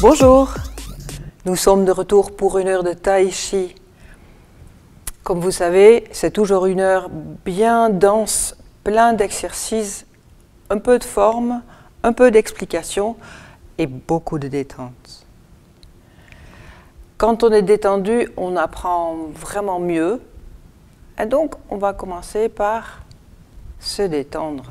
Bonjour, nous sommes de retour pour une heure de Tai Chi. Comme vous savez, c'est toujours une heure bien dense, plein d'exercices, un peu de forme, un peu d'explication et beaucoup de détente. Quand on est détendu, on apprend vraiment mieux. Et donc, on va commencer par se détendre.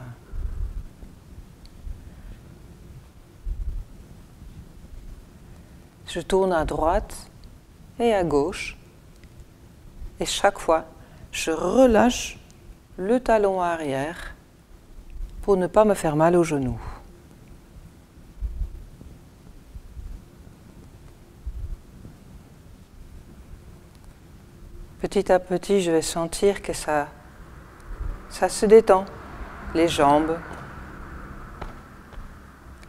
Je tourne à droite et à gauche. Et chaque fois, je relâche le talon arrière pour ne pas me faire mal au genou. Petit à petit, je vais sentir que ça se détend. Les jambes,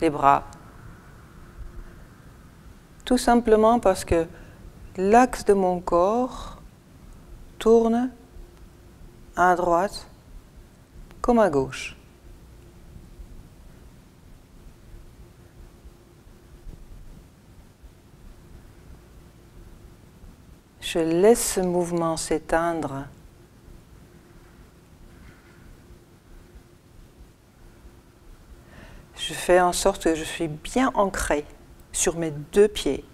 les bras. Tout simplement parce que l'axe de mon corps tourne à droite comme à gauche. Je laisse ce mouvement s'éteindre. Je fais en sorte que je suis bien ancrée sur mes deux pieds.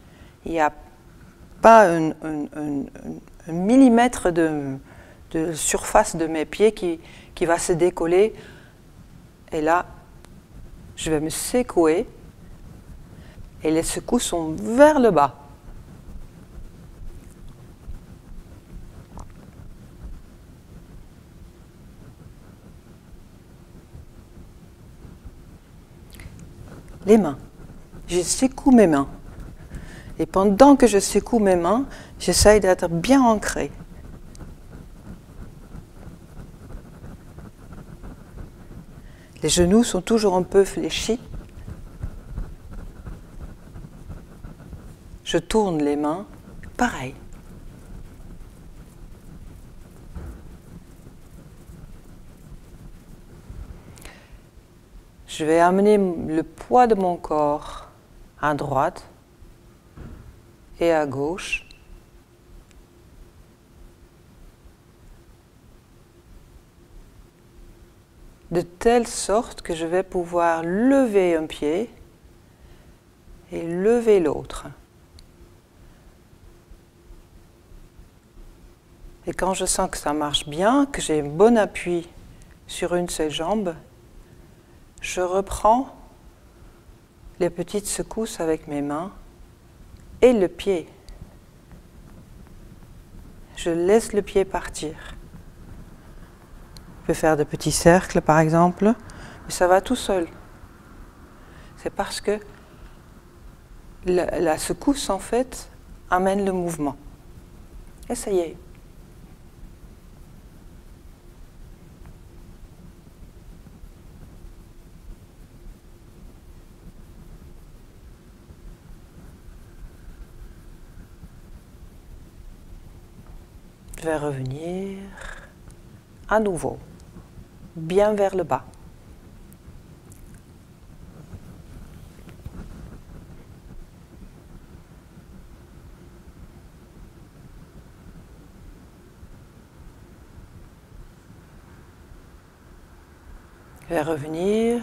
Il n'y a pas un millimètre de surface de mes pieds qui va se décoller. Et là, je vais me secouer et les secousses sont vers le bas. Les mains. Je secoue mes mains. Et pendant que je secoue mes mains, j'essaye d'être bien ancrée. Les genoux sont toujours un peu fléchis. Je tourne les mains, pareil. Je vais amener le poids de mon corps à droite et à gauche. De telle sorte que je vais pouvoir lever un pied et lever l'autre. Et quand je sens que ça marche bien, que j'ai un bon appui sur une seule jambe, je reprends les petites secousses avec mes mains et le pied. Je laisse le pied partir. Je peux faire de petits cercles par exemple, mais ça va tout seul. C'est parce que la secousse en fait amène le mouvement. Essayez. Je vais revenir à nouveau, bien vers le bas. Je vais revenir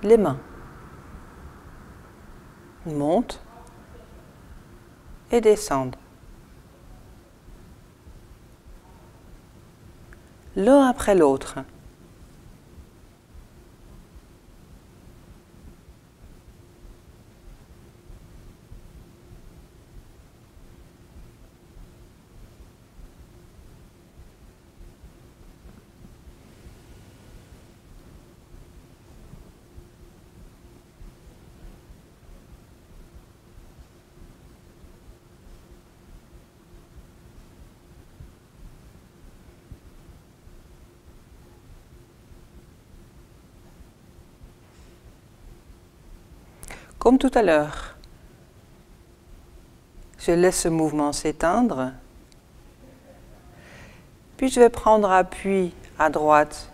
les mains. Monte et descendre. L'un après l'autre. Comme tout à l'heure, je laisse ce mouvement s'éteindre, puis je vais prendre appui à droite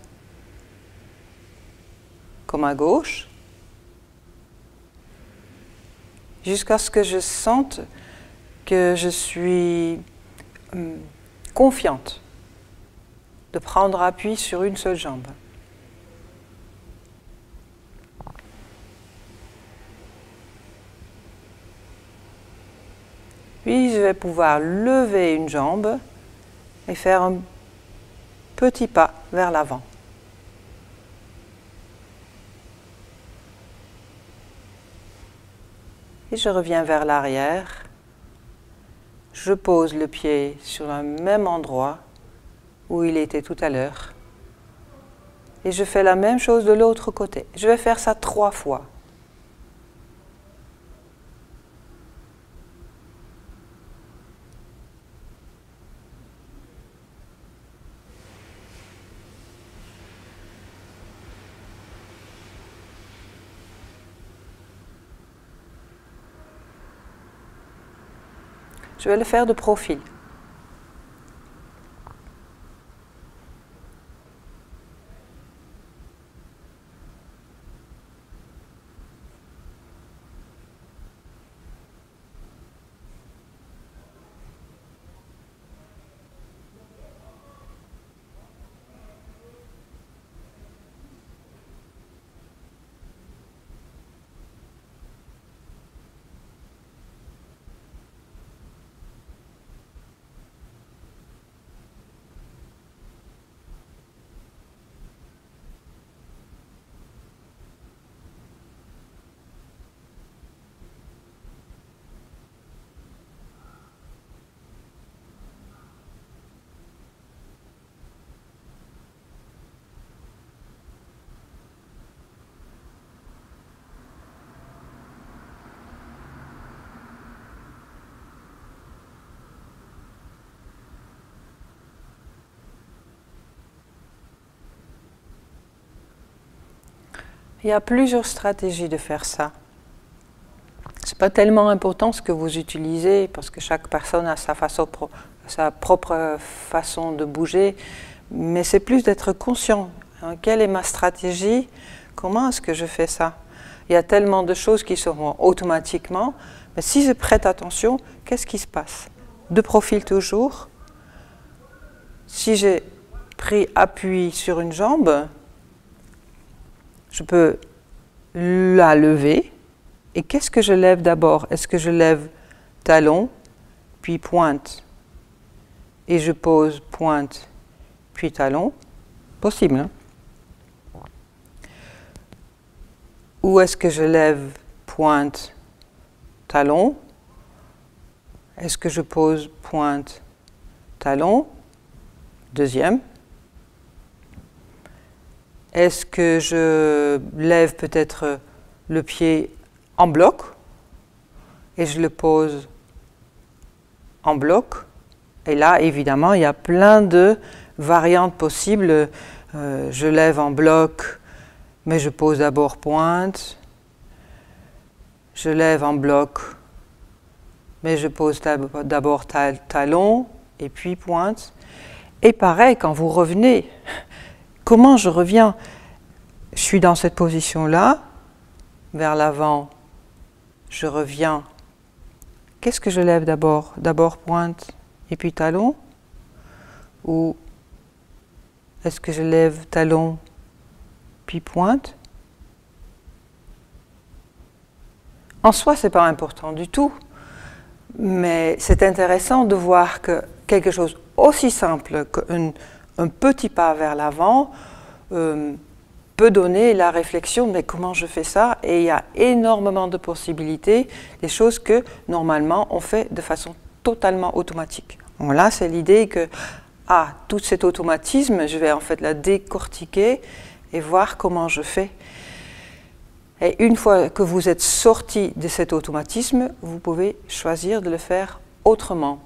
comme à gauche, jusqu'à ce que je sente que je suis confiante de prendre appui sur une seule jambe. Puis je vais pouvoir lever une jambe et faire un petit pas vers l'avant. Et je reviens vers l'arrière. Je pose le pied sur le même endroit où il était tout à l'heure. Et je fais la même chose de l'autre côté. Je vais faire ça 3 fois. Je vais le faire de profil. Il y a plusieurs stratégies de faire ça. Ce n'est pas tellement important ce que vous utilisez, parce que chaque personne a sa propre façon de bouger, mais c'est plus d'être conscient. Quelle est ma stratégie? Comment est-ce que je fais ça? Il y a tellement de choses qui se font automatiquement, mais si je prête attention, qu'est-ce qui se passe? De profil toujours. Si j'ai pris appui sur une jambe, je peux la lever. Et qu'est-ce que je lève d'abord? Est-ce que je lève talon, puis pointe, et je pose pointe, puis talon? Possible, hein? Ou est-ce que je lève pointe, talon? Est-ce que je pose pointe, talon? Deuxième. Est-ce que je lève peut-être le pied en bloc et je le pose en bloc? Et là, évidemment, il y a plein de variantes possibles. Je lève en bloc, mais je pose d'abord pointe. Je lève en bloc, mais je pose d'abord talon et puis pointe. Et pareil, quand vous revenez, comment je reviens? Je suis dans cette position-là, vers l'avant, je reviens. Qu'est-ce que je lève d'abord? D'abord pointe et puis talon? Ou est-ce que je lève talon puis pointe? En soi, ce n'est pas important du tout, mais c'est intéressant de voir que quelque chose aussi simple qu'un petit pas vers l'avant peut donner la réflexion, mais comment je fais ça? Et il y a énormément de possibilités, des choses que normalement on fait de façon totalement automatique. Bon, là, c'est l'idée que, tout cet automatisme, je vais en fait la décortiquer et voir comment je fais. Et une fois que vous êtes sorti de cet automatisme, vous pouvez choisir de le faire autrement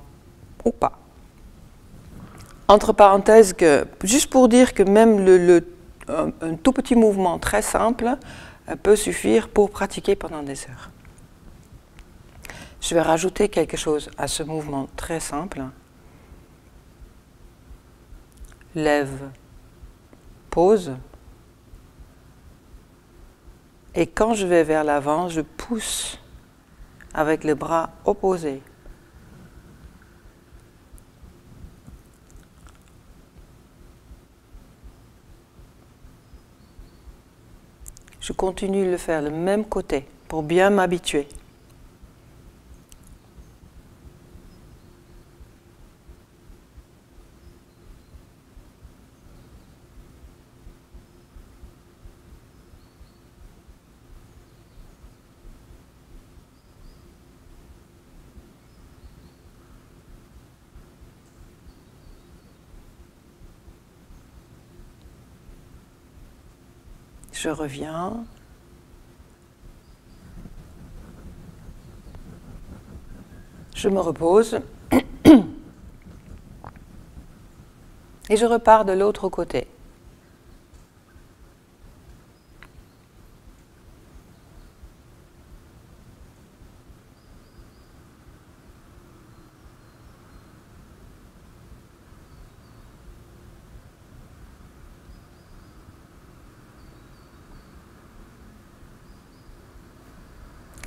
ou pas. Entre parenthèses, juste pour dire que même un tout petit mouvement très simple peut suffire pour pratiquer pendant des heures. Je vais rajouter quelque chose à ce mouvement très simple. Lève, pose. Et quand je vais vers l'avant, je pousse avec le bras opposé. Je continue de le faire le même côté pour bien m'habituer. Je reviens. Je me repose. Et je repars de l'autre côté.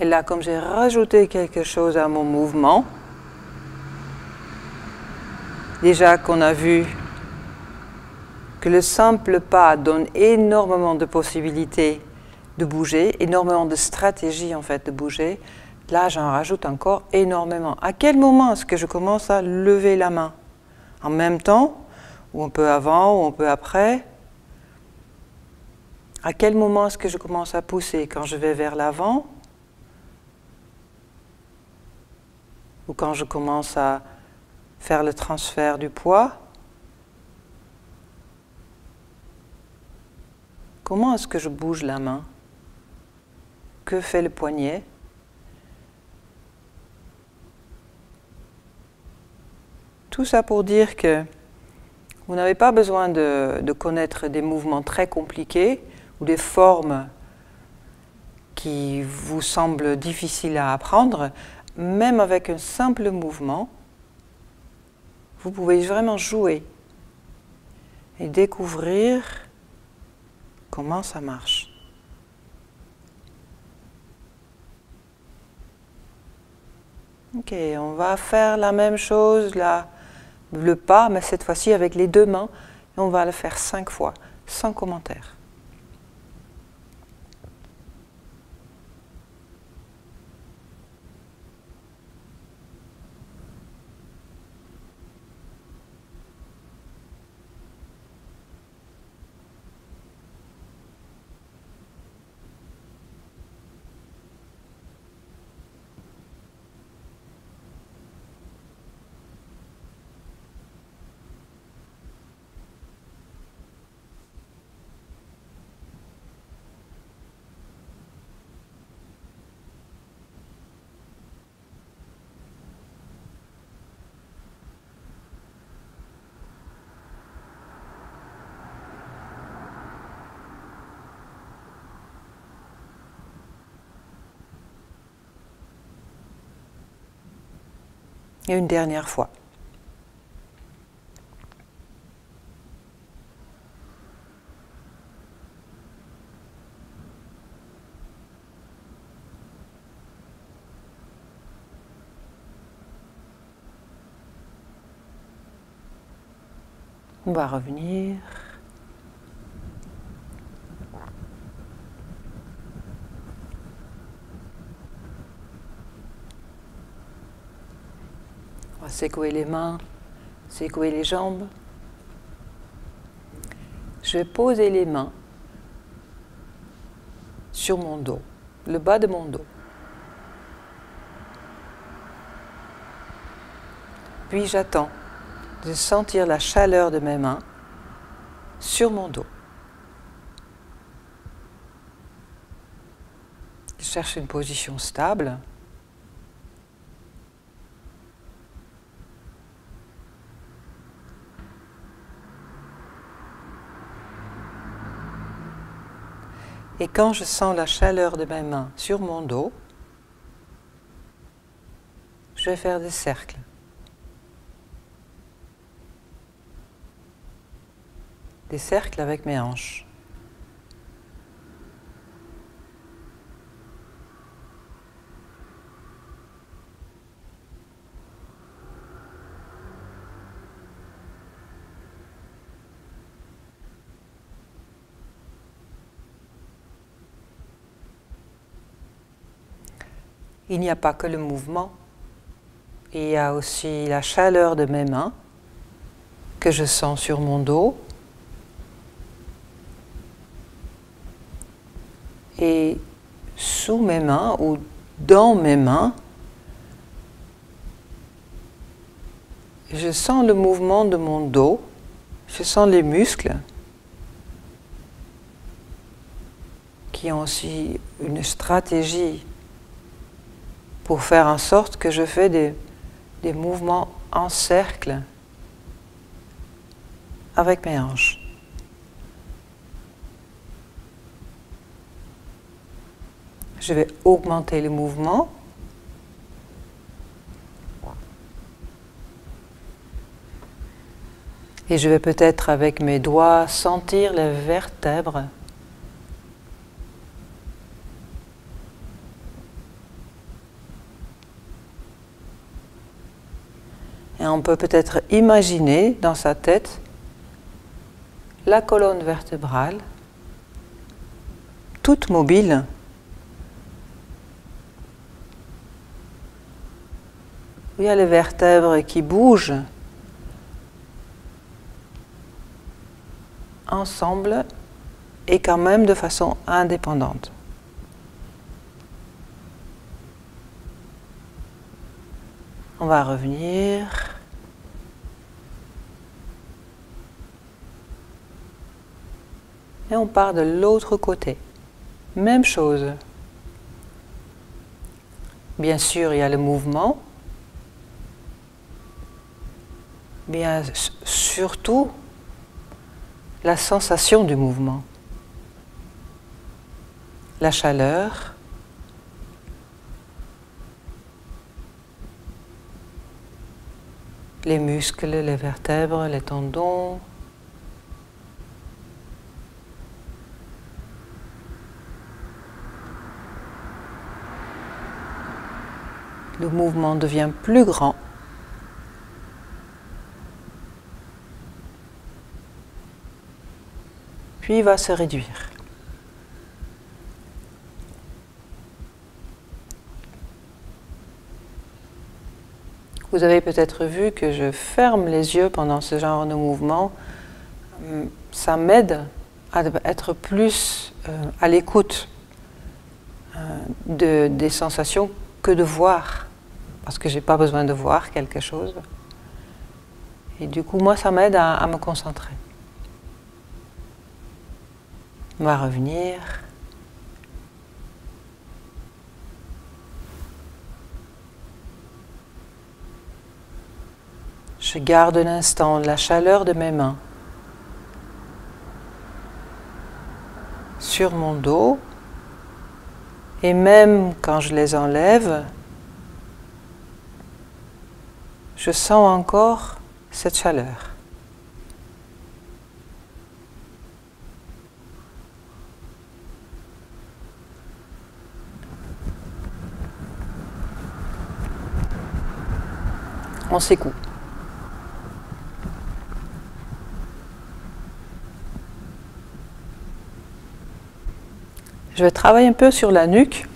Et là, comme j'ai rajouté quelque chose à mon mouvement, déjà qu'on a vu que le simple pas donne énormément de possibilités de bouger, énormément de stratégies en fait de bouger, là j'en rajoute encore énormément. À quel moment est-ce que je commence à lever la main? En même temps, ou un peu avant, ou un peu après? À quel moment est-ce que je commence à pousser? Quand je vais vers l'avant? Ou quand je commence à faire le transfert du poids? Comment est-ce que je bouge la main? Que fait le poignet? Tout ça pour dire que vous n'avez pas besoin de connaître des mouvements très compliqués ou des formes qui vous semblent difficiles à apprendre. Même avec un simple mouvement, vous pouvez vraiment jouer et découvrir comment ça marche. Ok, on va faire la même chose, là, le pas, mais cette fois-ci avec les deux mains, et on va le faire 5 fois, sans commentaire. Et une dernière fois. On va revenir. On va secouer les mains, secouer les jambes. Je vais poser les mains sur mon dos, le bas de mon dos. Puis j'attends de sentir la chaleur de mes mains sur mon dos. Je cherche une position stable. Et quand je sens la chaleur de mes mains sur mon dos, je vais faire des cercles. Des cercles avec mes hanches. il n'y a pas que le mouvement, il y a aussi la chaleur de mes mains que je sens sur mon dos. Et sous mes mains ou dans mes mains, je sens le mouvement de mon dos, je sens les muscles qui ont aussi une stratégie pour faire en sorte que je fais des mouvements en cercle avec mes hanches. Je vais augmenter le mouvement. Et je vais peut-être avec mes doigts sentir les vertèbres. Et on peut peut-être imaginer dans sa tête la colonne vertébrale, toute mobile, où il y a les vertèbres qui bougent ensemble et quand même de façon indépendante. On va revenir. Et on part de l'autre côté. Même chose. Bien sûr, il y a le mouvement. Bien surtout, la sensation du mouvement. La chaleur. Les muscles, les vertèbres, les tendons. Le mouvement devient plus grand. Puis il va se réduire. Vous avez peut-être vu que je ferme les yeux pendant ce genre de mouvement. Ça m'aide à être plus à l'écoute des sensations que de voir, parce que je n'ai pas besoin de voir quelque chose. Et du coup, moi, ça m'aide à me concentrer. On va revenir. Je garde un instant la chaleur de mes mains sur mon dos. Et même quand je les enlève, je sens encore cette chaleur. On s'écoute. Je vais travailler un peu sur la nuque.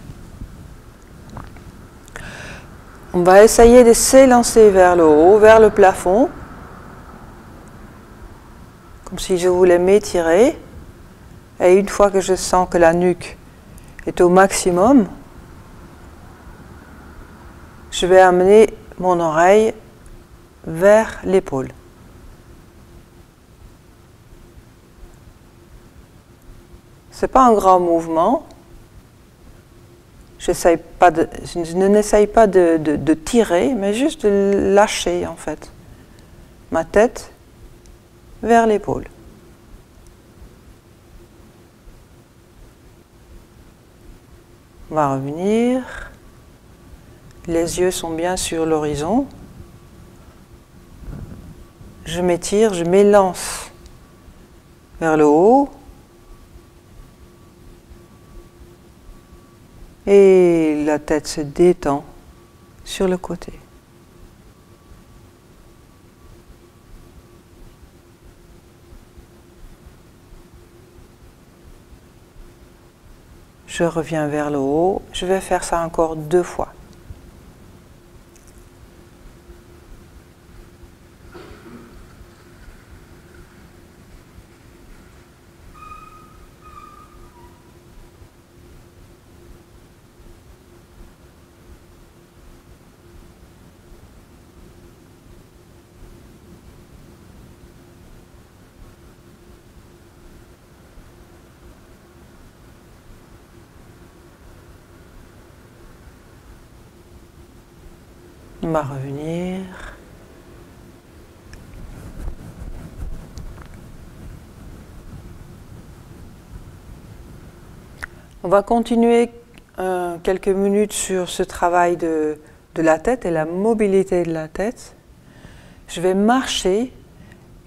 On va essayer de s'élancer vers le haut, vers le plafond, comme si je voulais m'étirer. Et une fois que je sens que la nuque est au maximum, je vais amener mon oreille vers l'épaule. Ce n'est pas un grand mouvement. Je n'essaye pas de tirer, mais juste de lâcher en fait ma tête vers l'épaule. On va revenir. Les yeux sont bien sur l'horizon. Je m'étire, je m'élance vers le haut. Et la tête se détend sur le côté. Je reviens vers le haut. Je vais faire ça encore 2 fois. On va revenir. On va continuer quelques minutes sur ce travail de la tête et la mobilité de la tête. Je vais marcher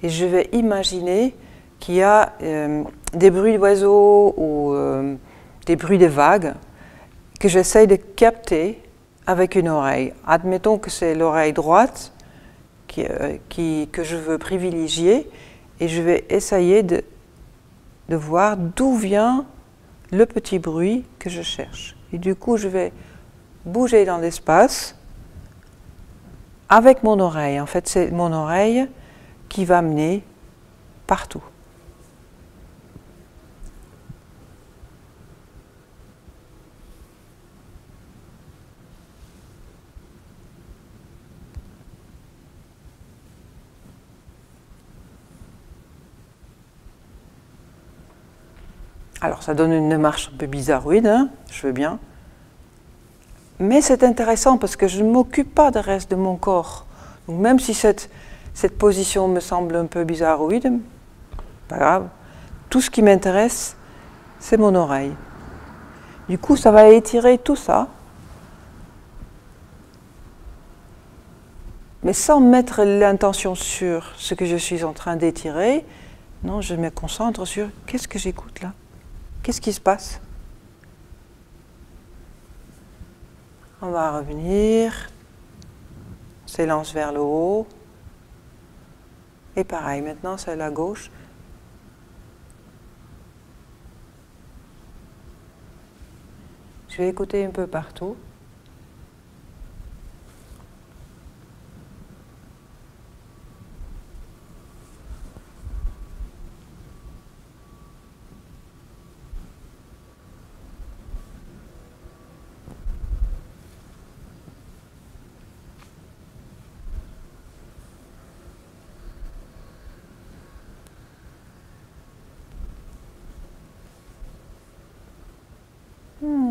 et je vais imaginer qu'il y a des bruits d'oiseaux ou des bruits de vagues que j'essaye de capter avec une oreille. Admettons que c'est l'oreille droite que je veux privilégier et je vais essayer de voir d'où vient le petit bruit que je cherche. Et du coup, je vais bouger dans l'espace avec mon oreille. En fait, c'est mon oreille qui va mener partout. Alors, ça donne une marche un peu bizarroïde, hein, je veux bien. Mais c'est intéressant parce que je ne m'occupe pas du reste de mon corps. Donc, même si cette position me semble un peu bizarroïde, pas grave. Tout ce qui m'intéresse, c'est mon oreille. Du coup, ça va étirer tout ça. Mais sans mettre l'intention sur ce que je suis en train d'étirer, non, je me concentre sur qu'est-ce que j'écoute là? Qu'est-ce qui se passe? On va revenir. On s'élance vers le haut. Et pareil, maintenant c'est la gauche. Je vais écouter un peu partout.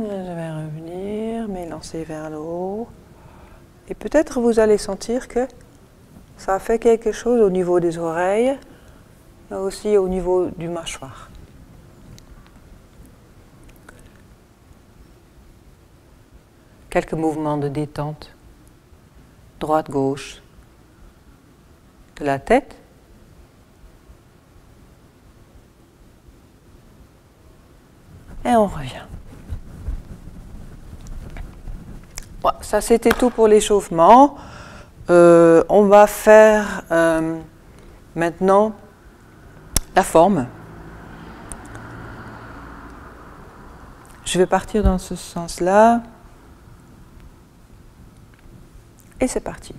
Je vais revenir, m'élancer vers le haut. Et peut-être vous allez sentir que ça fait quelque chose au niveau des oreilles, mais aussi au niveau du mâchoire. Quelques mouvements de détente, droite-gauche, de la tête. Et on revient. Voilà, ça c'était tout pour l'échauffement. On va faire maintenant la forme. Je vais partir dans ce sens-là. Et c'est parti.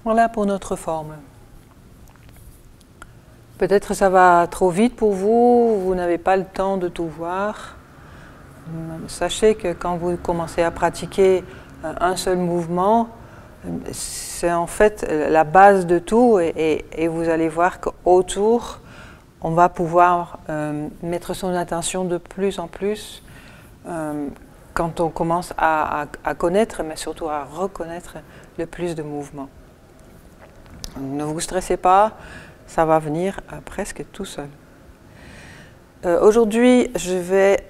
Voilà pour notre forme. Peut-être ça va trop vite pour vous, vous n'avez pas le temps de tout voir. Sachez que quand vous commencez à pratiquer un seul mouvement, c'est en fait la base de tout et vous allez voir qu'autour, on va pouvoir mettre son attention de plus en plus quand on commence à connaître, mais surtout à reconnaître le plus de mouvements. Ne vous stressez pas, ça va venir presque tout seul. Aujourd'hui, je vais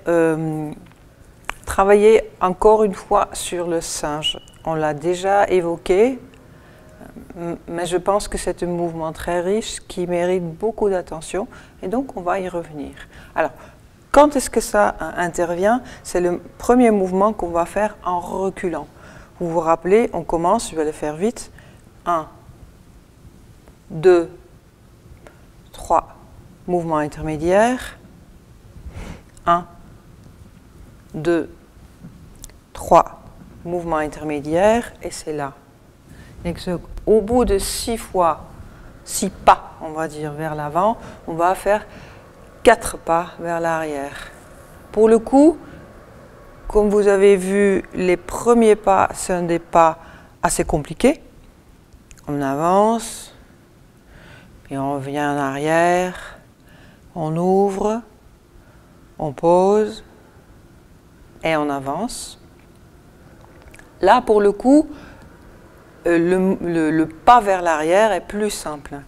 travailler encore une fois sur le singe. On l'a déjà évoqué, mais je pense que c'est un mouvement très riche qui mérite beaucoup d'attention et donc on va y revenir. Alors, quand est-ce que ça intervient? C'est le premier mouvement qu'on va faire en reculant. Vous vous rappelez, on commence, je vais le faire vite. 1, 2, 3, mouvement intermédiaire. 1, 2, 3, mouvement intermédiaire, et c'est là. Et au bout de 6 fois, 6 pas, on va dire, vers l'avant, on va faire 4 pas vers l'arrière. Pour le coup, comme vous avez vu, les premiers pas, c'est un des pas assez compliqués. On avance, puis on revient en arrière, on ouvre, on pose, et on avance. Là, pour le coup, le pas vers l'arrière est plus simple.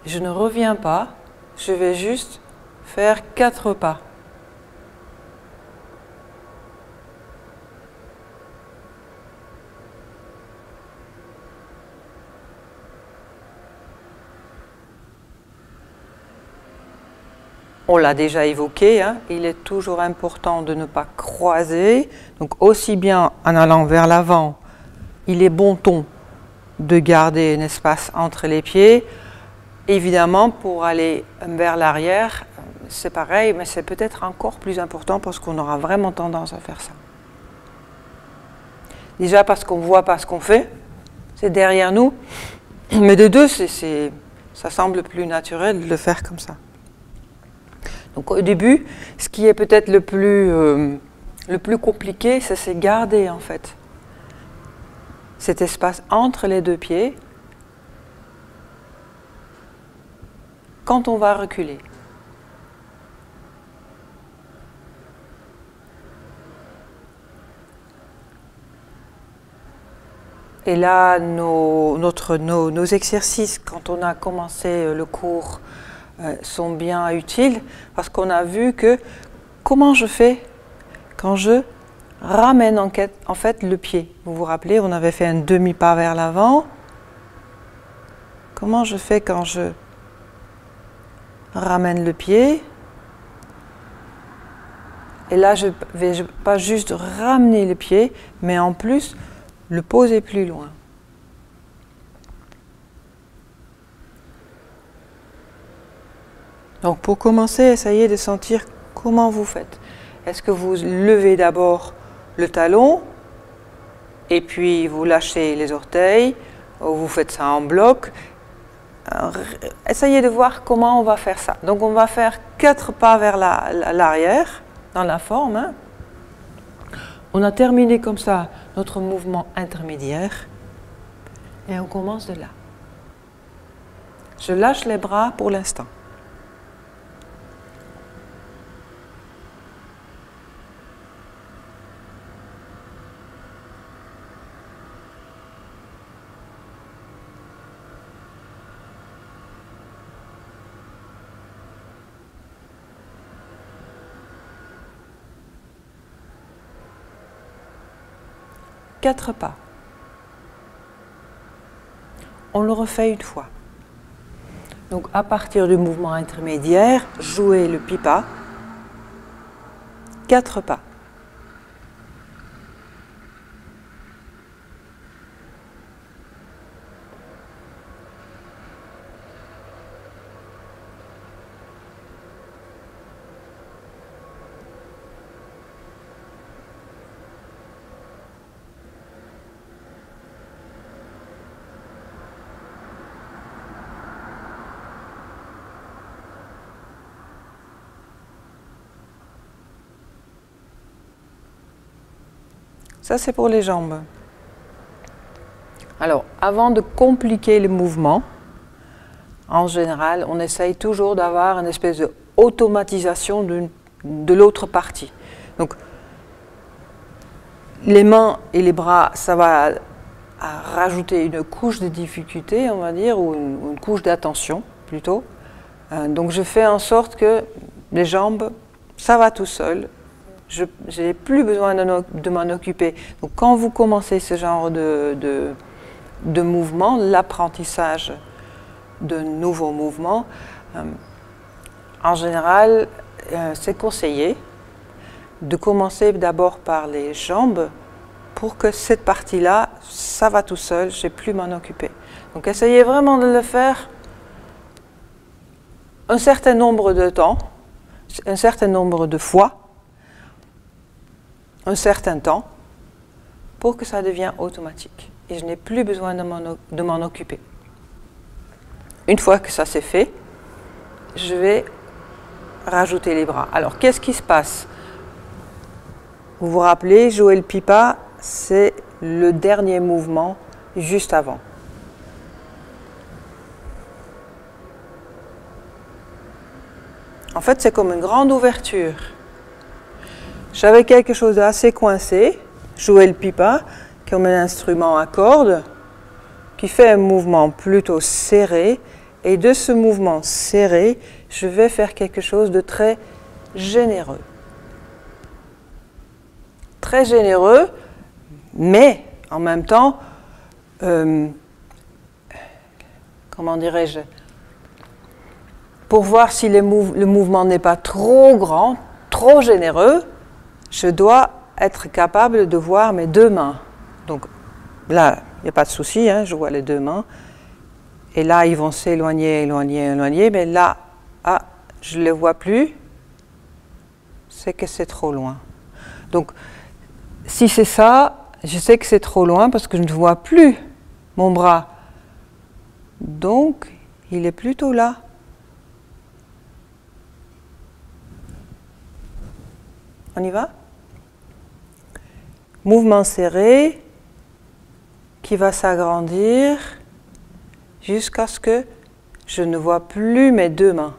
Je ne reviens pas, je vais juste faire 4 pas. On l'a déjà évoqué, hein, il est toujours important de ne pas croiser. Donc aussi bien en allant vers l'avant, il est bon ton de garder un espace entre les pieds. Évidemment, pour aller vers l'arrière, c'est pareil, mais c'est peut-être encore plus important parce qu'on aura vraiment tendance à faire ça. Déjà parce qu'on ne voit pas ce qu'on fait, c'est derrière nous, mais de deux, ça semble plus naturel de le faire comme ça. Donc au début, ce qui est peut-être le plus compliqué, c'est garder en fait cet espace entre les deux pieds quand on va reculer. Et là, nos exercices, quand on a commencé le cours, sont bien utiles parce qu'on a vu que comment je fais quand je ramène en fait le pied. Vous vous rappelez, on avait fait un demi-pas vers l'avant. Comment je fais quand je ramène le pied? Et là, je vais pas juste ramener le pied, mais en plus le poser plus loin. Donc pour commencer, essayez de sentir comment vous faites. Est-ce que vous levez d'abord le talon et puis vous lâchez les orteils, ou vous faites ça en bloc? Alors, essayez de voir comment on va faire ça. Donc on va faire 4 pas vers l'arrière, dans la forme. Hein. On a terminé comme ça notre mouvement intermédiaire et on commence de là. Je lâche les bras pour l'instant. Quatre pas. On le refait une fois. Donc à partir du mouvement intermédiaire, jouez le pipa. 4 pas. Ça, c'est pour les jambes. Alors, avant de compliquer le mouvement, en général, on essaye toujours d'avoir une espèce d'automatisation de l'autre partie. Donc, les mains et les bras, ça va rajouter une couche de difficulté, on va dire, ou une couche d'attention, plutôt. Donc, je fais en sorte que les jambes, ça va tout seul. Je n'ai plus besoin de m'en occuper. Donc, quand vous commencez ce genre de mouvement, l'apprentissage de nouveaux mouvements, en général, c'est conseillé de commencer d'abord par les jambes pour que cette partie-là, ça va tout seul, je n'ai plus m'en occuper. Donc, essayez vraiment de le faire un certain nombre de temps, un certain nombre de fois, un certain temps, pour que ça devienne automatique. Et je n'ai plus besoin de m'en occuper. Une fois que ça c'est fait, je vais rajouter les bras. Alors, qu'est-ce qui se passe? Vous vous rappelez, jouer le pipa, c'est le dernier mouvement juste avant. En fait, c'est comme une grande ouverture. J'avais quelque chose d'assez coincé, jouer le pipa, comme un instrument à cordes, qui fait un mouvement plutôt serré, et de ce mouvement serré, je vais faire quelque chose de très généreux. Très généreux, mais en même temps, comment dirais-je, pour voir si le mouvement n'est pas trop grand, trop généreux, je dois être capable de voir mes deux mains. Donc là, il n'y a pas de souci, hein, je vois les deux mains. Et là, ils vont s'éloigner, éloigner, éloigner. Mais là, je ne les vois plus. C'est que c'est trop loin. Donc, si c'est ça, je sais que c'est trop loin parce que je ne vois plus mon bras. Donc, il est plutôt là. On y va? Mouvement serré qui va s'agrandir jusqu'à ce que je ne vois plus mes deux mains.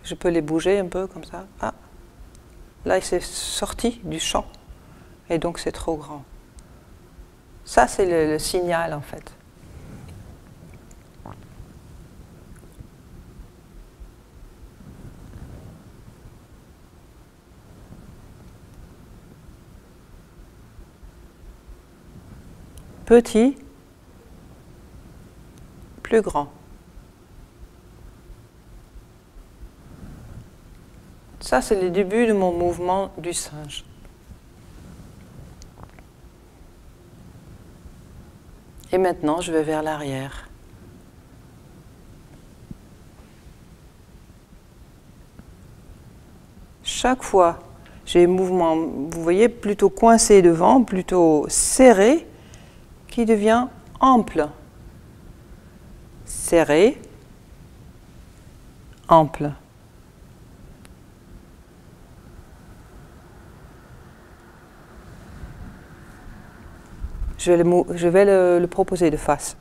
Je peux les bouger un peu comme ça. Ah, là, c'est sorti du champ. Et donc, c'est trop grand. Ça, c'est le signal, en fait. Petit, plus grand. Ça, c'est le début de mon mouvement du singe. Et maintenant, je vais vers l'arrière. Chaque fois, j'ai un mouvement, vous voyez, plutôt coincé devant, plutôt serré, qui devient ample. Serré, ample. Je vais le proposer de face.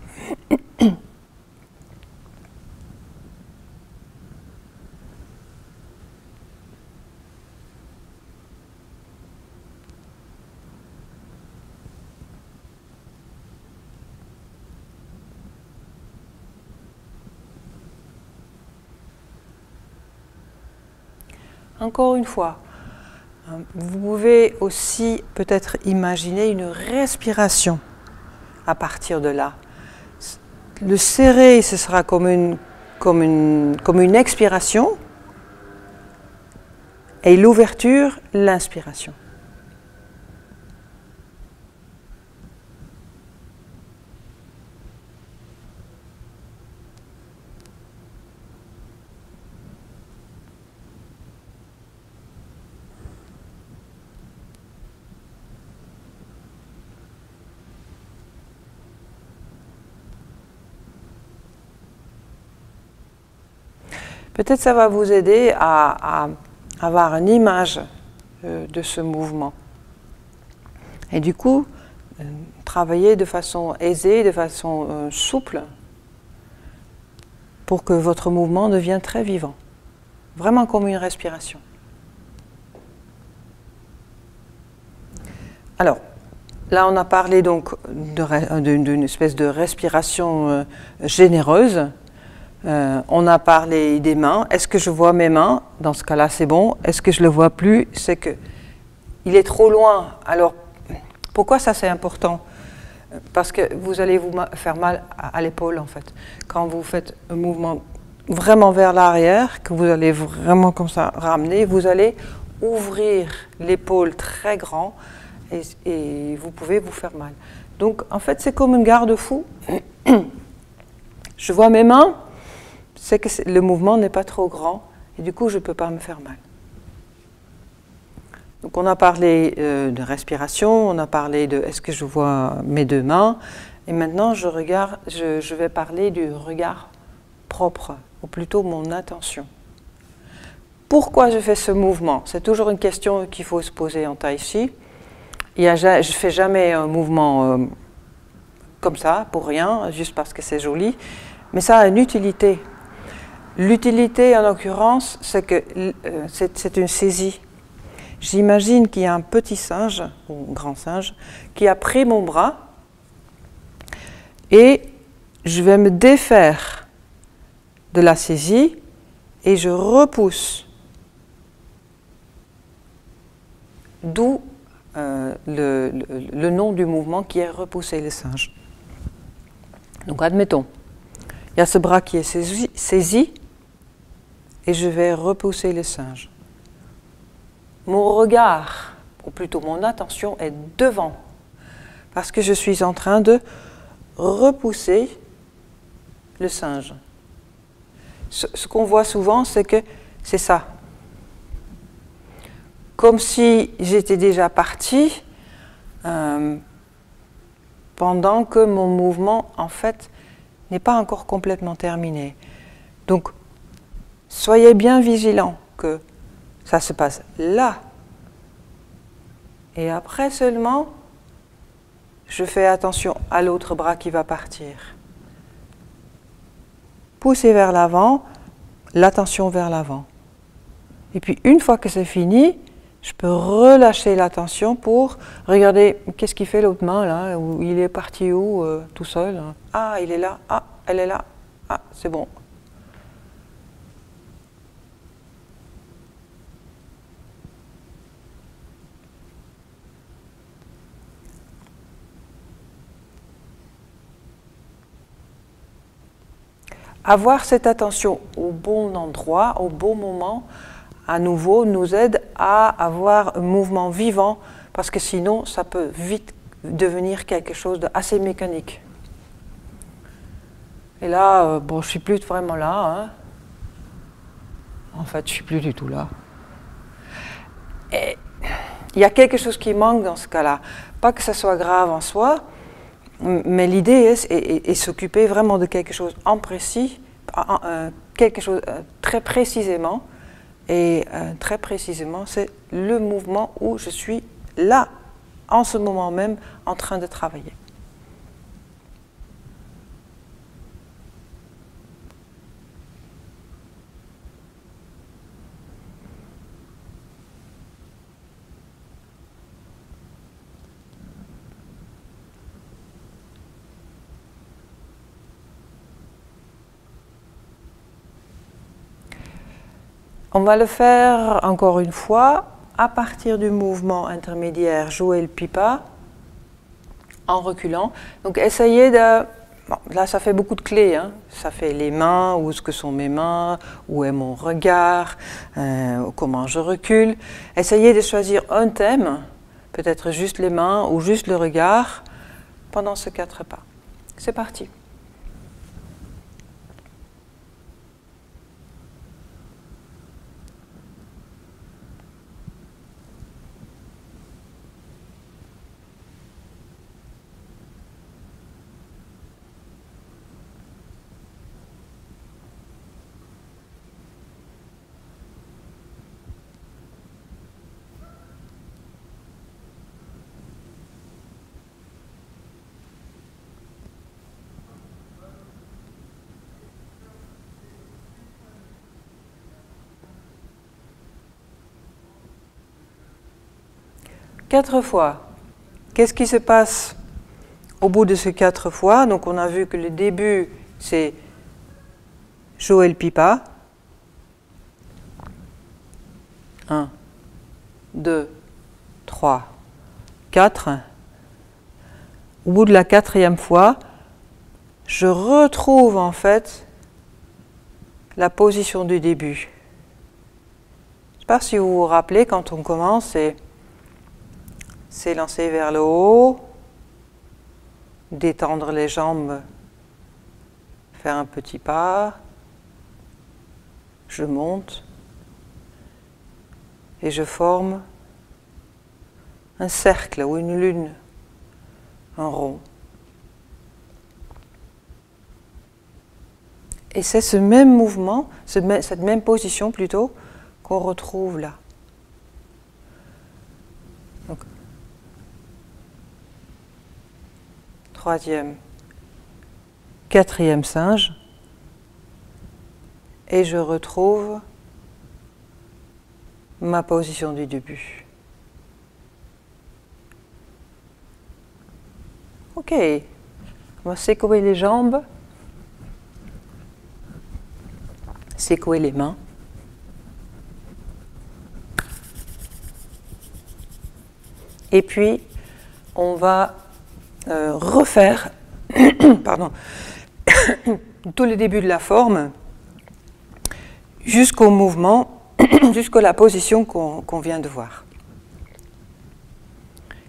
Encore une fois, vous pouvez aussi peut-être imaginer une respiration à partir de là. Le serré, ce sera comme une expiration, et l'ouverture, l'inspiration. Peut-être ça va vous aider à avoir une image de ce mouvement. Et du coup, travailler de façon aisée, de façon souple, pour que votre mouvement devienne très vivant, vraiment comme une respiration. Alors, là on a parlé donc d'une espèce de respiration généreuse. On a parlé des mains. Est-ce que je vois mes mains? Dans ce cas-là, c'est bon. Est-ce que je ne le vois plus? C'est que il est trop loin. Alors, pourquoi ça c'est important? Parce que vous allez vous faire mal à l'épaule, en fait. Quand vous faites un mouvement vraiment vers l'arrière, que vous allez vraiment comme ça ramener, vous allez ouvrir l'épaule très grand et vous pouvez vous faire mal. Donc, en fait, c'est comme un garde-fou. Je vois mes mains, c'est que le mouvement n'est pas trop grand et du coup, je ne peux pas me faire mal. Donc on a parlé de respiration, on a parlé de est-ce que je vois mes deux mains, et maintenant je vais parler du regard propre, ou plutôt mon attention. Pourquoi je fais ce mouvement? C'est toujours une question qu'il faut se poser en tai chi. Je ne fais jamais un mouvement comme ça, pour rien, juste parce que c'est joli, mais ça a une utilité. L'utilité en l'occurrence, c'est que c'est une saisie. J'imagine qu'il y a un petit singe, ou un grand singe, qui a pris mon bras et je vais me défaire de la saisie et je repousse. D'où le nom du mouvement qui est repousser le singe. Donc admettons, il y a ce bras qui est saisi et je vais repousser le singe. Mon regard, ou plutôt mon attention, est devant, parce que je suis en train de repousser le singe. Ce qu'on voit souvent, c'est que c'est ça. Comme si j'étais déjà partie, pendant que mon mouvement, en fait, n'est pas encore complètement terminé. Donc, soyez bien vigilants que ça se passe là. Et après seulement, je fais attention à l'autre bras qui va partir. Poussez vers l'avant, l'attention vers l'avant. Et puis une fois que c'est fini, je peux relâcher l'attention pour regarder qu'est-ce qu'il fait l'autre main là, où il est parti où tout seul. Ah, il est là, ah, elle est là, ah, c'est bon. Avoir cette attention au bon endroit, au bon moment, à nouveau, nous aide à avoir un mouvement vivant, parce que sinon, ça peut vite devenir quelque chose d'assez mécanique. Et là, bon, je ne suis plus vraiment là. Hein. En fait, je ne suis plus du tout là. Et il y a quelque chose qui manque dans ce cas-là. Pas que ça soit grave en soi, mais l'idée est s'occuper vraiment de quelque chose en précis, quelque chose très précisément. Et très précisément, c'est le mouvement où je suis là, en ce moment même, en train de travailler. On va le faire encore une fois à partir du mouvement intermédiaire jouer le pipa en reculant. Donc essayez de... Bon, là ça fait beaucoup de clés, hein. Ça fait les mains, où est-ce que sont mes mains, où est mon regard, comment je recule. Essayez de choisir un thème, peut-être juste les mains ou juste le regard, pendant ces 4 pas. C'est parti. 4 fois. Qu'est-ce qui se passe au bout de ces 4 fois? Donc on a vu que le début, c'est Joël Pipa. 1, 2, 3, 4. Au bout de la 4e fois, je retrouve en fait la position du début. Je ne sais pas si vous vous rappelez, quand on commence, c'est lancer vers le haut, détendre les jambes, faire un petit pas, je monte et je forme un cercle ou une lune, un rond. Et c'est ce même mouvement, cette même position plutôt, qu'on retrouve là. Donc, 3e, 4e singe, et je retrouve ma position du début. Ok, on va secouer les jambes, secouer les mains. Et puis, on va refaire pardon, tout le début de la forme jusqu'au mouvement, jusqu'à la position qu'on vient de voir.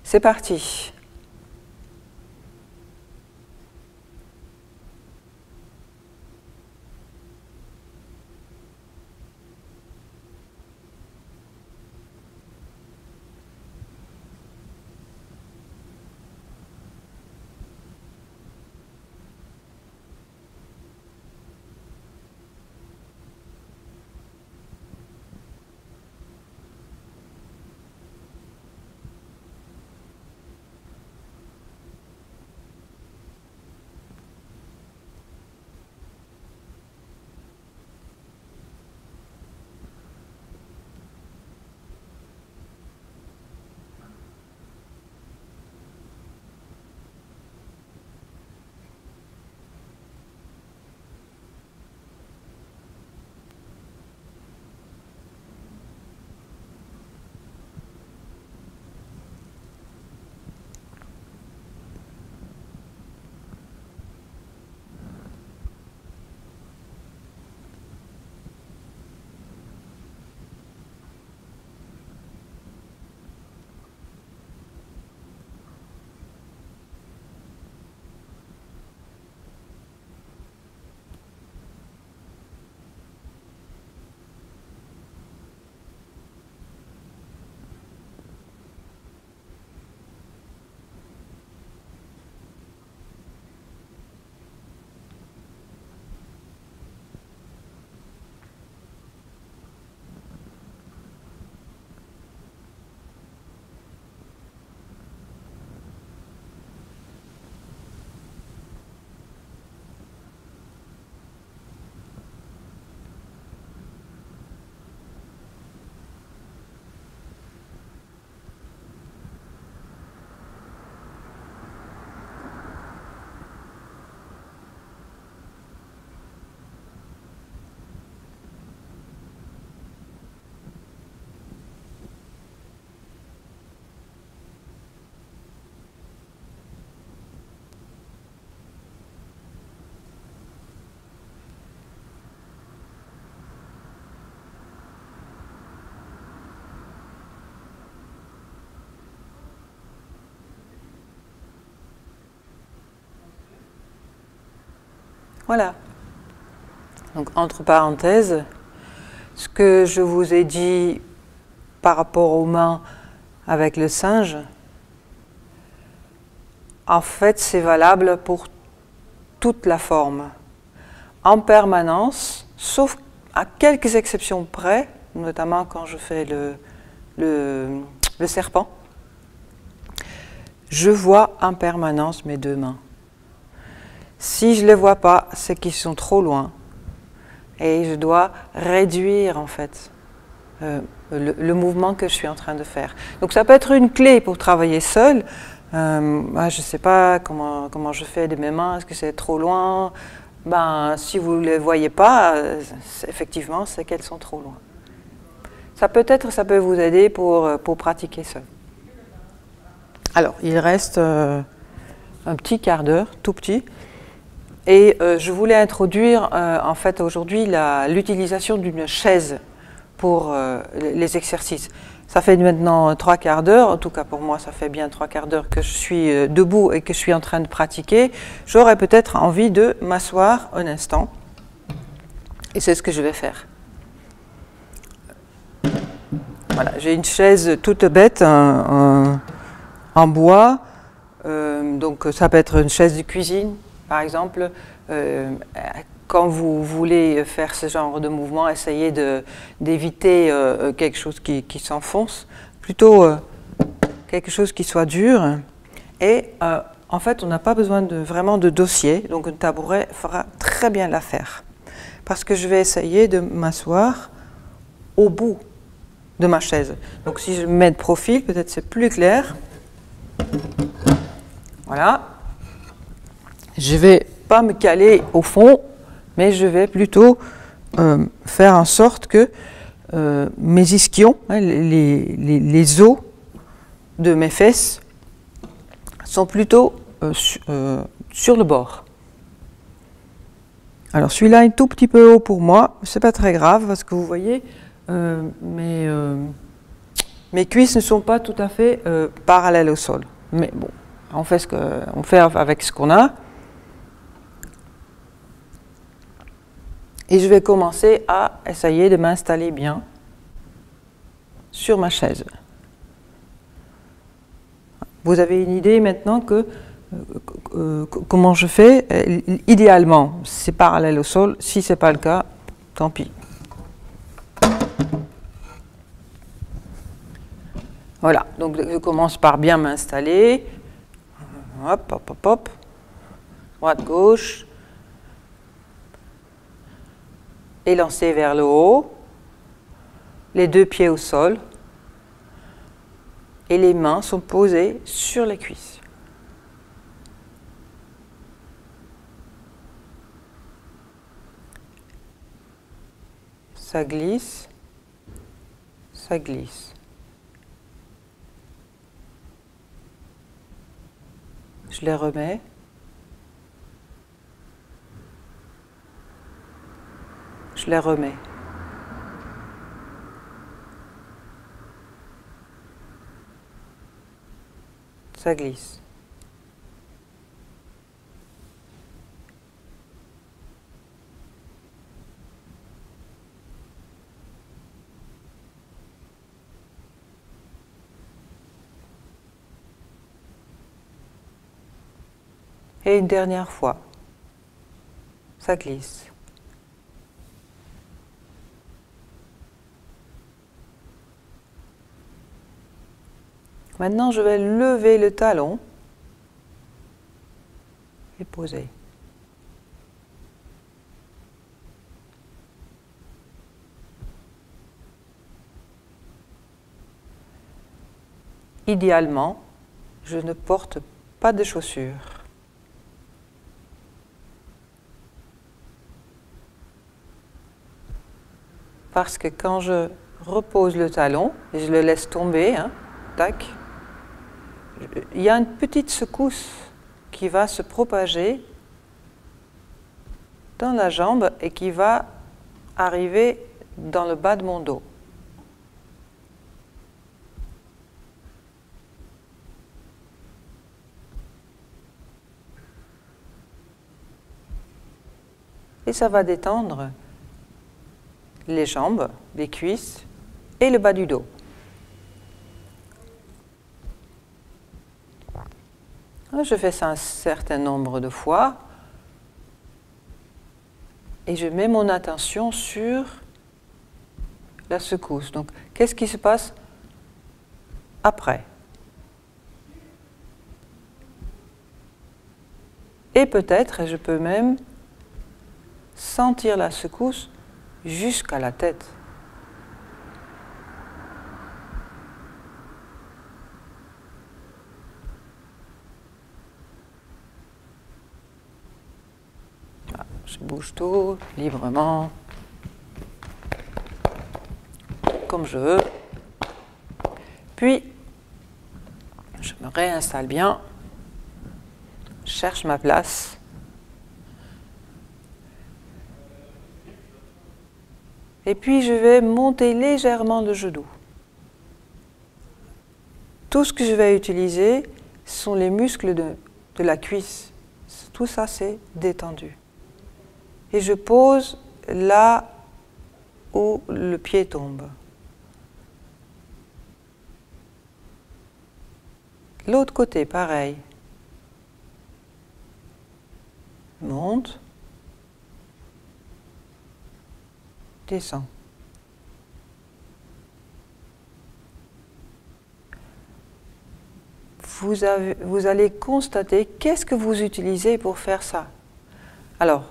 C'est parti. Voilà. Donc, entre parenthèses, ce que je vous ai dit par rapport aux mains avec le singe, en fait, c'est valable pour toute la forme, en permanence, sauf à quelques exceptions près, notamment quand je fais le serpent. Je vois en permanence mes deux mains. Si je ne les vois pas, c'est qu'ils sont trop loin. Et je dois réduire, en fait, le mouvement que je suis en train de faire. Donc ça peut être une clé pour travailler seul. Je ne sais pas comment je fais de mes mains, est-ce que c'est trop loin? Ben, si vous ne les voyez pas, effectivement, c'est qu'elles sont trop loin. Ça peut vous aider pour pratiquer seul. Alors, il reste un petit quart d'heure, tout petit. Et je voulais introduire, en fait, aujourd'hui, l'utilisation d'une chaise pour les exercices. Ça fait maintenant 3/4 d'heure, en tout cas pour moi, ça fait bien 3/4 d'heure que je suis debout et que je suis en train de pratiquer. J'aurais peut-être envie de m'asseoir un instant. Et c'est ce que je vais faire. Voilà, j'ai une chaise toute bête en bois. Donc ça peut être une chaise de cuisine, par exemple. Quand vous voulez faire ce genre de mouvement, essayez d'éviter quelque chose qui s'enfonce, plutôt quelque chose qui soit dur. Et en fait, on n'a pas besoin vraiment de dossier, donc un tabouret fera très bien l'affaire. Parce que je vais essayer de m'asseoir au bout de ma chaise. Donc si je me mets de profil, peut-être c'est plus clair. Voilà. Je ne vais pas me caler au fond, mais je vais plutôt faire en sorte que mes ischions, hein, les os de mes fesses, sont plutôt sur le bord. Alors celui-là est un tout petit peu haut pour moi, c'est pas très grave parce que vous voyez, mes cuisses ne sont pas tout à fait parallèles au sol. Mais bon, on fait avec ce qu'on a. Et je vais commencer à essayer de m'installer bien sur ma chaise. Vous avez une idée maintenant comment je fais? Idéalement, c'est parallèle au sol. Si ce n'est pas le cas, tant pis. Voilà, donc je commence par bien m'installer. Hop, hop, hop, hop. Droite, gauche. Élancé vers le haut, les deux pieds au sol, et les mains sont posées sur les cuisses. Ça glisse, ça glisse. Je les remets. Je les remets. Ça glisse. Et une dernière fois. Ça glisse. Maintenant, je vais lever le talon et poser. Idéalement, je ne porte pas de chaussures. Parce que quand je repose le talon, et je le laisse tomber, hein, tac, il y a une petite secousse qui va se propager dans la jambe et qui va arriver dans le bas de mon dos. Et ça va détendre les jambes, les cuisses et le bas du dos. Je fais ça un certain nombre de fois et je mets mon attention sur la secousse. Donc, qu'est-ce qui se passe après? Et peut-être, je peux même sentir la secousse jusqu'à la tête. je bouge tout librement, comme je veux. Puis, je me réinstalle bien, je cherche ma place. Et puis, je vais monter légèrement le genou. Tout ce que je vais utiliser sont les muscles de la cuisse. Tout ça, c'est détendu. Et je pose là où le pied tombe. L'autre côté, pareil. Monte. Descend. Vous allez constater qu'est-ce que vous utilisez pour faire ça. Alors,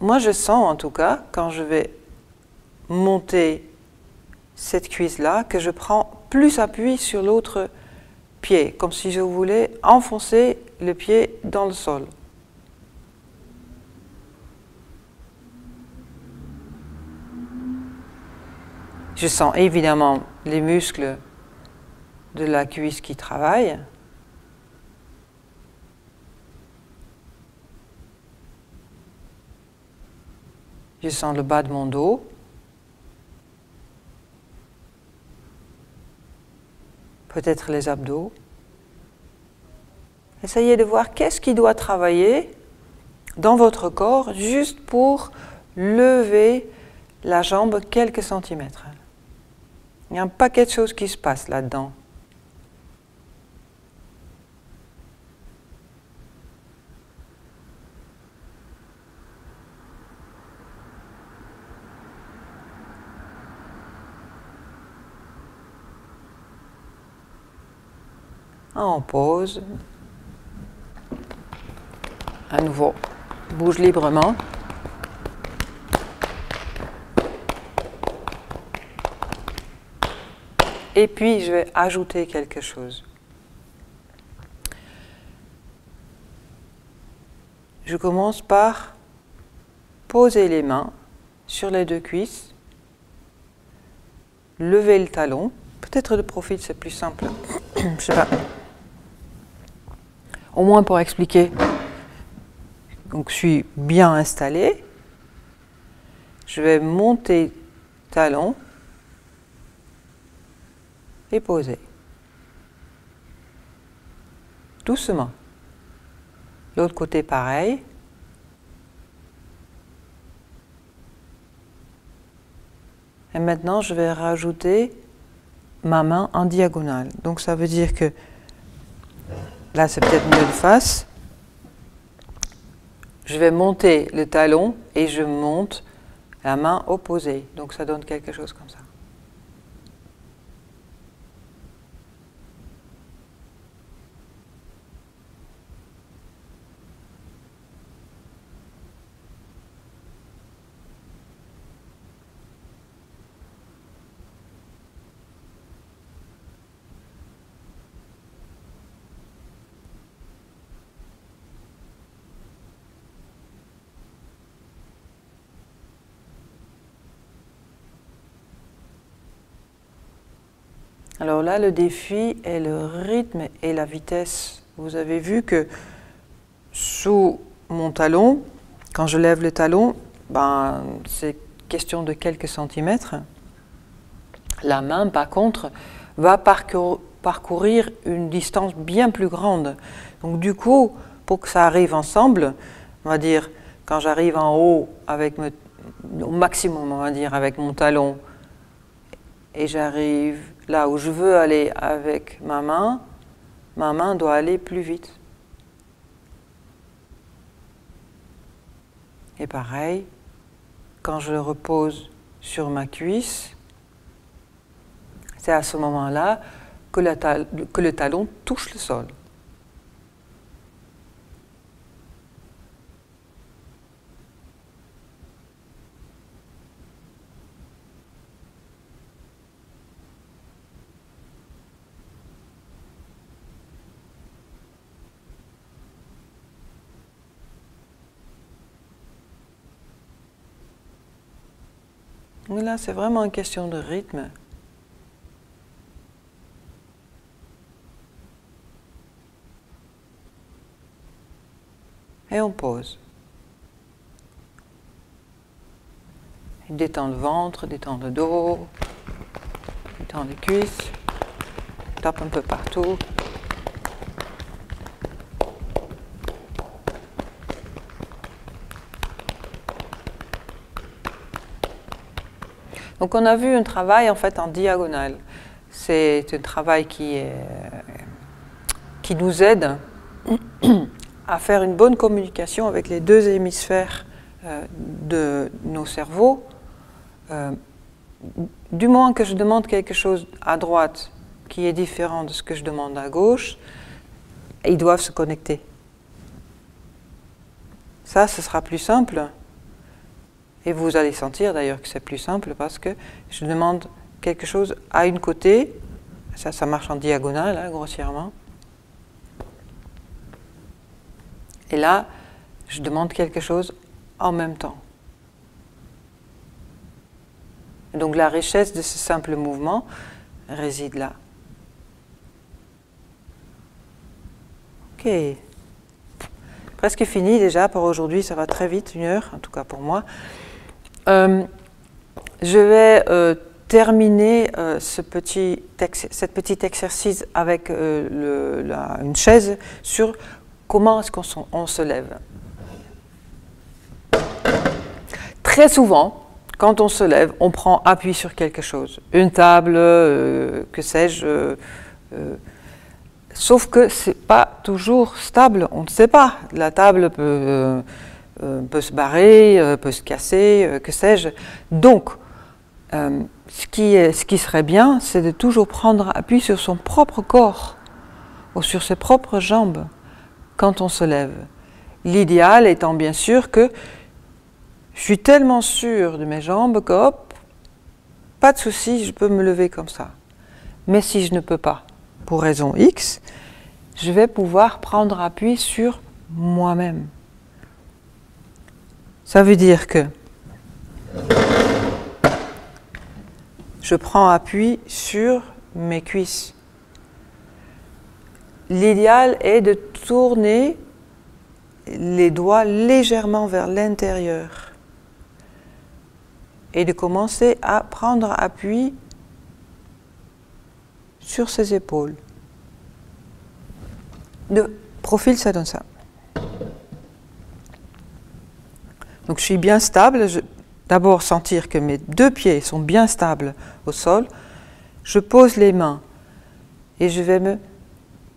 moi je sens en tout cas, quand je vais monter cette cuisse-là, que je prends plus appui sur l'autre pied, comme si je voulais enfoncer le pied dans le sol. Je sens évidemment les muscles de la cuisse qui travaillent. Je sens le bas de mon dos. Peut-être les abdos. Essayez de voir qu'est-ce qui doit travailler dans votre corps juste pour lever la jambe quelques centimètres. Il y a un paquet de choses qui se passent là-dedans. On pose. À nouveau, bouge librement. Et puis, je vais ajouter quelque chose. Je commence par poser les mains sur les deux cuisses, lever le talon. Peut-être de profil, c'est plus simple. Je sais pas. Au moins pour expliquer. Donc, je suis bien installée. Je vais monter talon et poser. Doucement. L'autre côté, pareil. Et maintenant, je vais rajouter ma main en diagonale. Donc, ça veut dire que là, c'est peut-être mieux de face. Je vais monter le talon et je monte la main opposée. Donc, ça donne quelque chose comme ça. Alors là, le défi est le rythme et la vitesse. Vous avez vu que sous mon talon, quand je lève le talon, c'est question de quelques centimètres. La main, par contre, va parcourir une distance bien plus grande. Donc du coup, pour que ça arrive ensemble, on va dire, quand j'arrive en haut, au maximum, on va dire, avec mon talon, et j'arrive là où je veux aller avec ma main doit aller plus vite. Et pareil, quand je le repose sur ma cuisse, c'est à ce moment-là que le talon touche le sol. Mais là, c'est vraiment une question de rythme. Et on pose. Et détend le ventre, détend le dos, détend les cuisses, tape un peu partout. Donc on a vu un travail en fait en diagonale. C'est un travail qui nous aide à faire une bonne communication avec les deux hémisphères de nos cerveaux. Du moment que je demande quelque chose à droite qui est différent de ce que je demande à gauche, ils doivent se connecter. Ça, ce sera plus simple. Et vous allez sentir d'ailleurs que c'est plus simple parce que je demande quelque chose à une côté. Ça marche en diagonale, hein, grossièrement. Et là, je demande quelque chose en même temps. Et donc la richesse de ce simple mouvement réside là. Ok. Presque fini déjà pour aujourd'hui, ça va très vite, 1 heure, en tout cas pour moi. Je vais terminer cet petit exercice avec une chaise sur comment est-ce qu'on se lève. Très souvent, quand on se lève, on prend appui sur quelque chose. Une table, que sais-je. Sauf que ce n'est pas toujours stable, on ne sait pas. La table peut se barrer, peut se casser, que sais-je. Donc, ce qui serait bien, c'est de toujours prendre appui sur son propre corps ou sur ses propres jambes quand on se lève. L'idéal étant bien sûr que je suis tellement sûre de mes jambes que hop, pas de souci, je peux me lever comme ça. Mais si je ne peux pas, pour raison X, je vais pouvoir prendre appui sur moi-même. Ça veut dire que je prends appui sur mes cuisses. L'idéal est de tourner les doigts légèrement vers l'intérieur et de commencer à prendre appui sur ses épaules. De profil, ça donne ça. Donc je suis bien stable. D'abord sentir que mes 2 pieds sont bien stables au sol. Je pose les mains et je vais me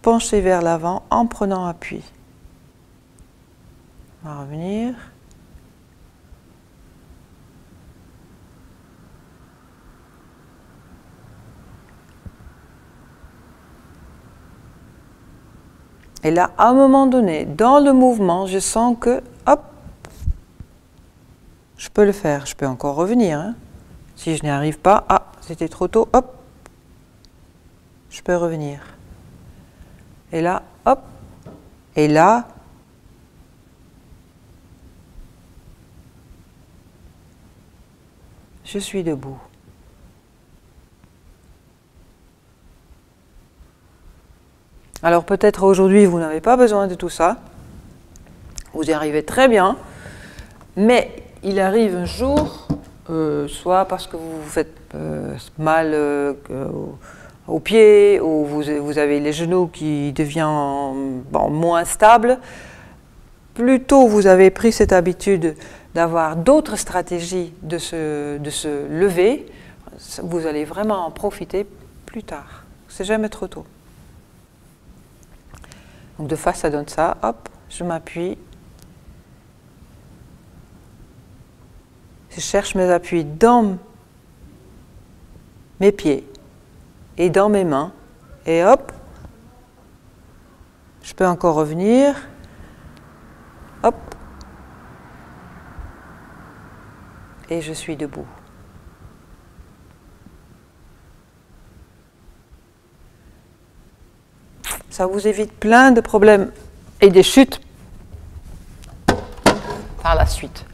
pencher vers l'avant en prenant appui. On va revenir. Et là, à un moment donné, dans le mouvement, je sens que, hop, je peux le faire. Je peux encore revenir. Hein. Si je n'y arrive pas, ah, c'était trop tôt, hop, je peux revenir. Et là, hop, et là, je suis debout. Alors peut-être aujourd'hui vous n'avez pas besoin de tout ça, vous y arrivez très bien, mais il arrive un jour, soit parce que vous vous faites mal aux pieds, ou vous avez les genoux qui deviennent moins stables, plutôt vous avez pris cette habitude d'avoir d'autres stratégies de se lever, vous allez vraiment en profiter plus tard, c'est jamais trop tôt. Donc de face, ça donne ça, hop, je m'appuie. Je cherche mes appuis dans mes pieds et dans mes mains. Et hop, je peux encore revenir. Hop. Et je suis debout. Ça vous évite plein de problèmes et des chutes par la suite.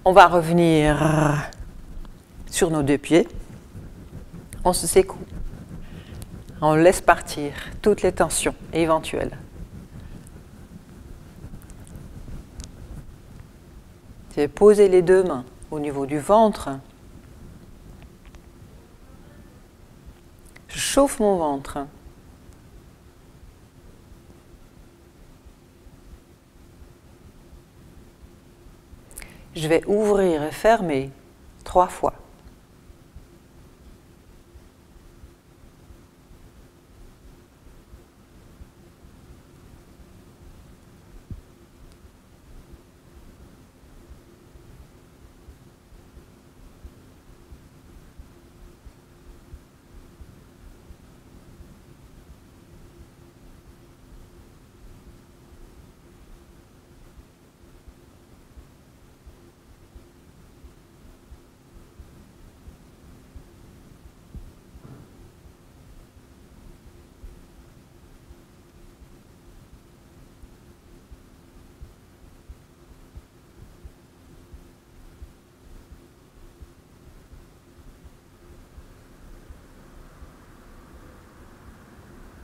On va revenir sur nos deux pieds, on se secoue. On laisse partir toutes les tensions éventuelles. Je vais poser les deux mains au niveau du ventre. Je chauffe mon ventre. Je vais ouvrir et fermer 3 fois.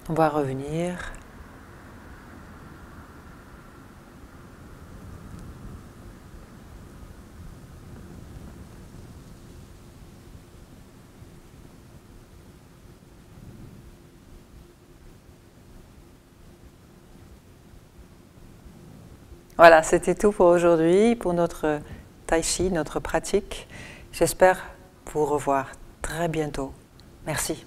On va revenir. Voilà, c'était tout pour aujourd'hui, pour notre Tai Chi, notre pratique. J'espère vous revoir très bientôt. Merci.